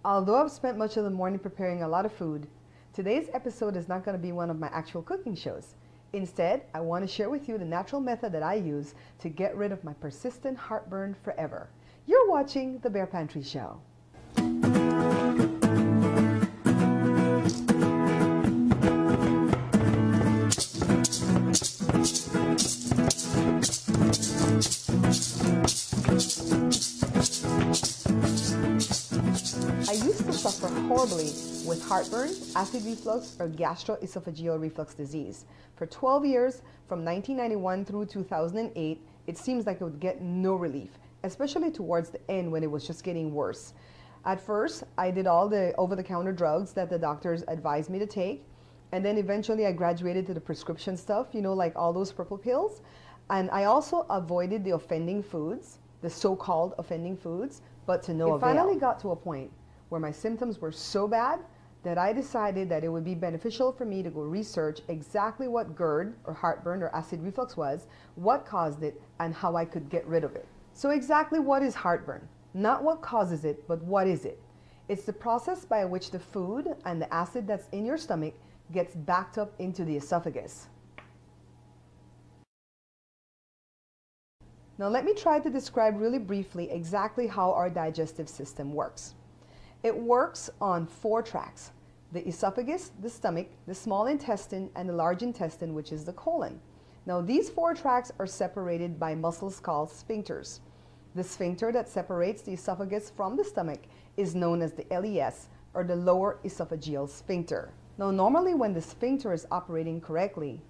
Although I've spent much of the morning preparing a lot of food, today's episode is not going to be one of my actual cooking shows. Instead, I want to share with you the natural method that I use to get rid of my persistent heartburn forever. You're watching The Bear Pantry Show. I used to suffer horribly with heartburn, acid reflux, or gastro-esophageal reflux disease. For 12 years, from 1991 through 2008, it seems like I would get no relief, especially towards the end when it was just getting worse. At first, I did all the over-the-counter drugs that the doctors advised me to take, and then eventually I graduated to the prescription stuff, like all those purple pills. And I also avoided the offending foods, the so-called offending foods, but to no avail. It finally got to a point where my symptoms were so bad that I decided that it would be beneficial for me to go research exactly what GERD, or heartburn, or acid reflux was, what caused it, and how I could get rid of it. So exactly what is heartburn? Not what causes it, but what is it? It's the process by which the food and the acid that's in your stomach gets backed up into the esophagus. Now let me try to describe really briefly exactly how our digestive system works. It works on 4 tracks: the esophagus, the stomach, the small intestine, and the large intestine, which is the colon. Now these 4 tracks are separated by muscles called sphincters. The sphincter that separates the esophagus from the stomach is known as the LES, or the lower esophageal sphincter. Now normally when the sphincter is operating correctly,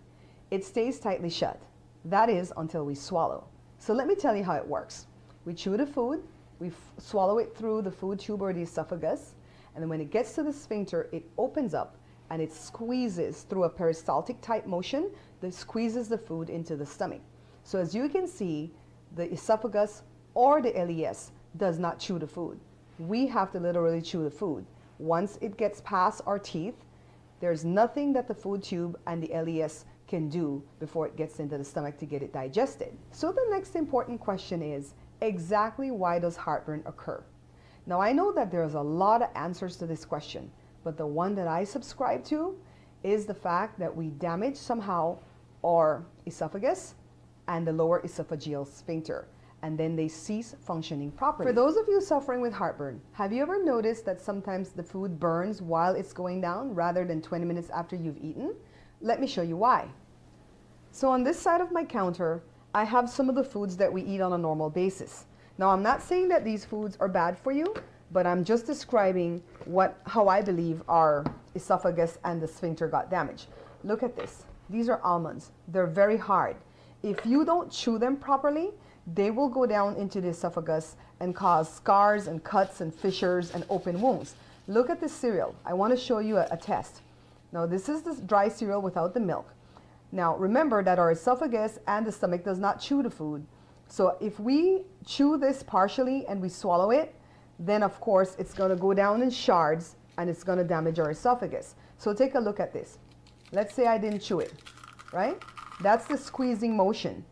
it stays tightly shut. That is until we swallow. So let me tell you how it works. We chew the food, we swallow it through the food tube or the esophagus, and then when it gets to the sphincter, it opens up and it squeezes through a peristaltic type motion that squeezes the food into the stomach. So as you can see, the esophagus or the LES does not chew the food. We have to literally chew the food. Once it gets past our teeth, there's nothing that the food tube and the LES can do before it gets into the stomach to get it digested. So the next important question is, exactly why does heartburn occur? Now I know that there's a lot of answers to this question, but the one that I subscribe to is the fact that we damage somehow our esophagus and the lower esophageal sphincter, and then they cease functioning properly. For those of you suffering with heartburn, have you ever noticed that sometimes the food burns while it's going down rather than 20 minutes after you've eaten? Let me show you why. So on this side of my counter, I have some of the foods that we eat on a normal basis. Now I'm not saying that these foods are bad for you, but I'm just describing how I believe our esophagus and the sphincter got damaged. Look at this. These are almonds. They're very hard. If you don't chew them properly, they will go down into the esophagus and cause scars and cuts and fissures and open wounds. Look at this cereal. I want to show you a test. Now this is this dry cereal without the milk. Now remember that our esophagus and the stomach does not chew the food. So if we chew this partially and we swallow it, then of course it's going to go down in shards and it's going to damage our esophagus. So take a look at this. Let's say I didn't chew it, right? That's the squeezing motion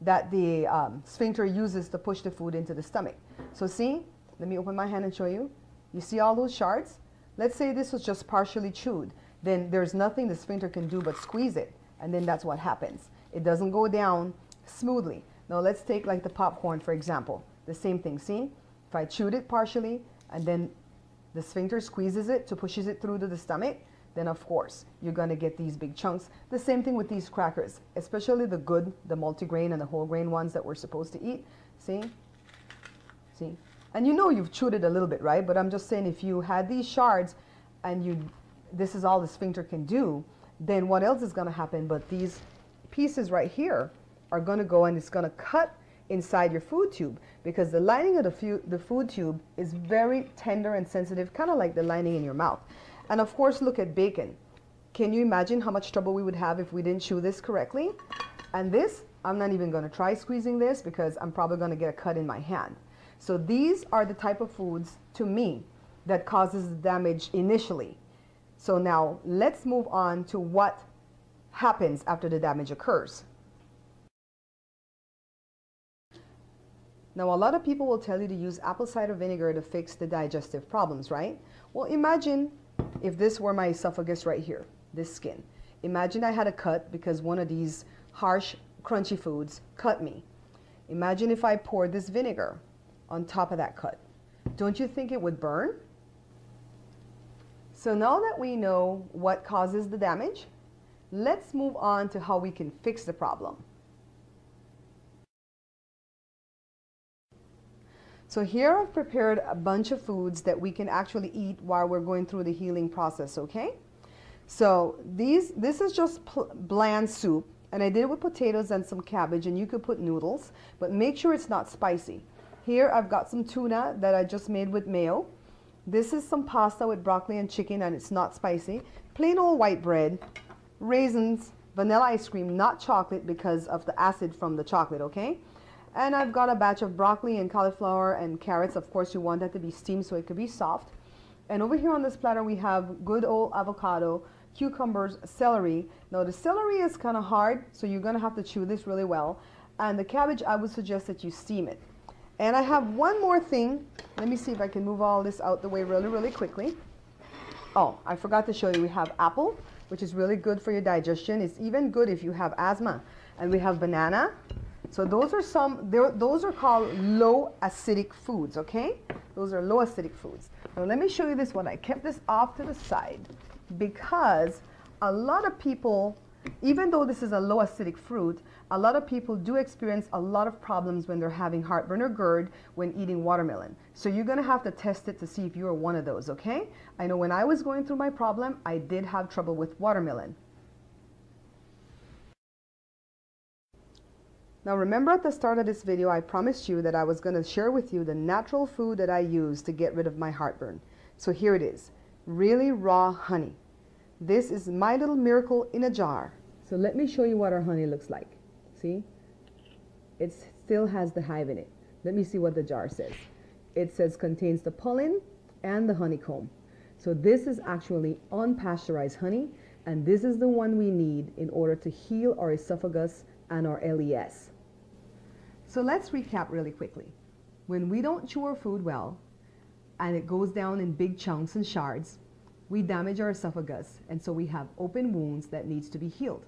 that the sphincter uses to push the food into the stomach. So see, let me open my hand and show you. You see all those shards? Let's say this was just partially chewed. Then there's nothing the sphincter can do but squeeze it. And then that's what happens. It doesn't go down smoothly. Now let's take like the popcorn, for example. The same thing, see? If I chewed it partially and then the sphincter squeezes it to pushes it through to the stomach, then of course you're gonna get these big chunks. The same thing with these crackers, especially the multigrain and the whole grain ones that we're supposed to eat. See? See? And you know you've chewed it a little bit, right? But I'm just saying if you had these shards and this is all the sphincter can do, then what else is going to happen but these pieces right here are going to go and it's going to cut inside your food tube, because the lining of the food tube is very tender and sensitive, kind of like the lining in your mouth. And of course, look at bacon. Can you imagine how much trouble we would have if we didn't chew this correctly? And this, I'm not even going to try squeezing this because I'm probably going to get a cut in my hand. So these are the type of foods, to me, that causes the damage initially. So now let's move on to what happens after the damage occurs. Now, a lot of people will tell you to use apple cider vinegar to fix the digestive problems, right? Well, imagine if this were my esophagus right here, this skin. Imagine I had a cut because one of these harsh, crunchy foods cut me. Imagine if I poured this vinegar on top of that cut. Don't you think it would burn? So now that we know what causes the damage, let's move on to how we can fix the problem. So here I've prepared a bunch of foods that we can actually eat while we're going through the healing process, okay? So this is just bland soup, and I did it with potatoes and some cabbage, and you could put noodles, but make sure it's not spicy. Here I've got some tuna that I just made with mayo. This is some pasta with broccoli and chicken, and it's not spicy. Plain old white bread, raisins, vanilla ice cream, not chocolate because of the acid from the chocolate, okay? And I've got a batch of broccoli and cauliflower and carrots. Of course, you want that to be steamed so it could be soft. And over here on this platter, we have good old avocado, cucumbers, celery. Now, the celery is kind of hard, so you're going to have to chew this really well. And the cabbage, I would suggest that you steam it. And I have one more thing. Let me see if I can move all this out the way really, really quickly. Oh, I forgot to show you. We have apple, which is really good for your digestion. It's even good if you have asthma. And we have banana. So those are called low acidic foods, okay? Those are low acidic foods. Now let me show you this one. I kept this off to the side because a lot of people, even though this is a low acidic fruit, a lot of people do experience a lot of problems when they're having heartburn or GERD when eating watermelon. So you're going to have to test it to see if you're one of those, okay? I know when I was going through my problem, I did have trouble with watermelon. Now remember at the start of this video, I promised you that I was going to share with you the natural food that I use to get rid of my heartburn. So here it is, really raw honey. This is my little miracle in a jar. So let me show you what our honey looks like. See? It still has the hive in it. Let me see what the jar says. It says contains the pollen and the honeycomb. So this is actually unpasteurized honey, and this is the one we need in order to heal our esophagus and our LES. So let's recap really quickly. When we don't chew our food well, and it goes down in big chunks and shards, we damage our esophagus, and so we have open wounds that needs to be healed.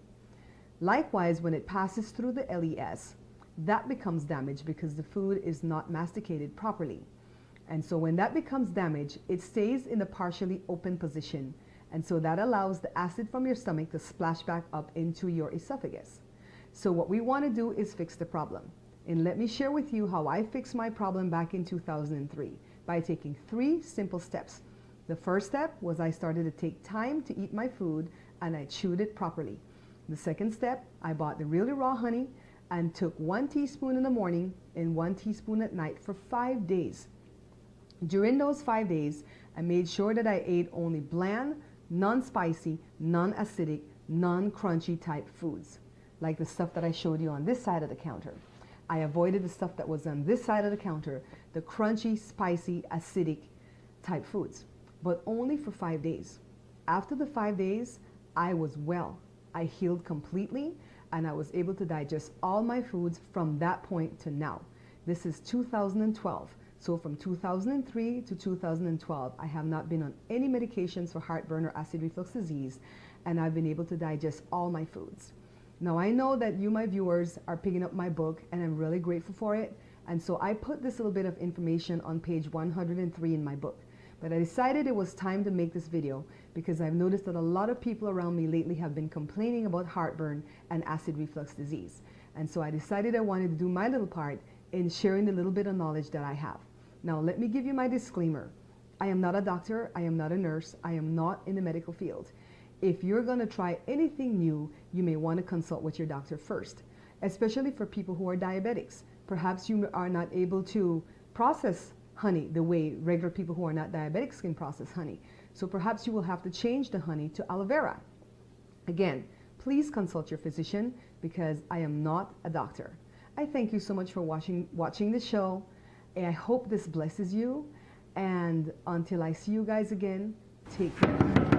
Likewise, when it passes through the LES, that becomes damaged because the food is not masticated properly. And so when that becomes damaged, it stays in a partially open position, and so that allows the acid from your stomach to splash back up into your esophagus. So what we want to do is fix the problem. And let me share with you how I fixed my problem back in 2003 by taking 3 simple steps. The first step was I started to take time to eat my food, and I chewed it properly. The second step, I bought the really raw honey and took 1 teaspoon in the morning and 1 teaspoon at night for 5 days. During those 5 days, I made sure that I ate only bland, non-spicy, non-acidic, non-crunchy type foods, like the stuff that I showed you on this side of the counter. I avoided the stuff that was on this side of the counter, the crunchy, spicy, acidic type foods, but only for 5 days. After the 5 days, I was well. I healed completely, and I was able to digest all my foods from that point to now. This is 2012. So from 2003 to 2012, I have not been on any medications for heartburn or acid reflux disease, and I've been able to digest all my foods. Now I know that you, my viewers, are picking up my book, and I'm really grateful for it. And so I put this little bit of information on page 103 in my book. But I decided it was time to make this video because I've noticed that a lot of people around me lately have been complaining about heartburn and acid reflux disease. And so I decided I wanted to do my little part in sharing the little bit of knowledge that I have. Now let me give you my disclaimer. I am not a doctor, I am not a nurse, I am not in the medical field. If you're going to try anything new, you may want to consult with your doctor first, especially for people who are diabetics. Perhaps you are not able to process honey the way regular people who are not diabetics can process honey. So perhaps you will have to change the honey to aloe vera. Again, please consult your physician because I am not a doctor. I thank you so much for watching the show. And I hope this blesses you. And until I see you guys again, take care.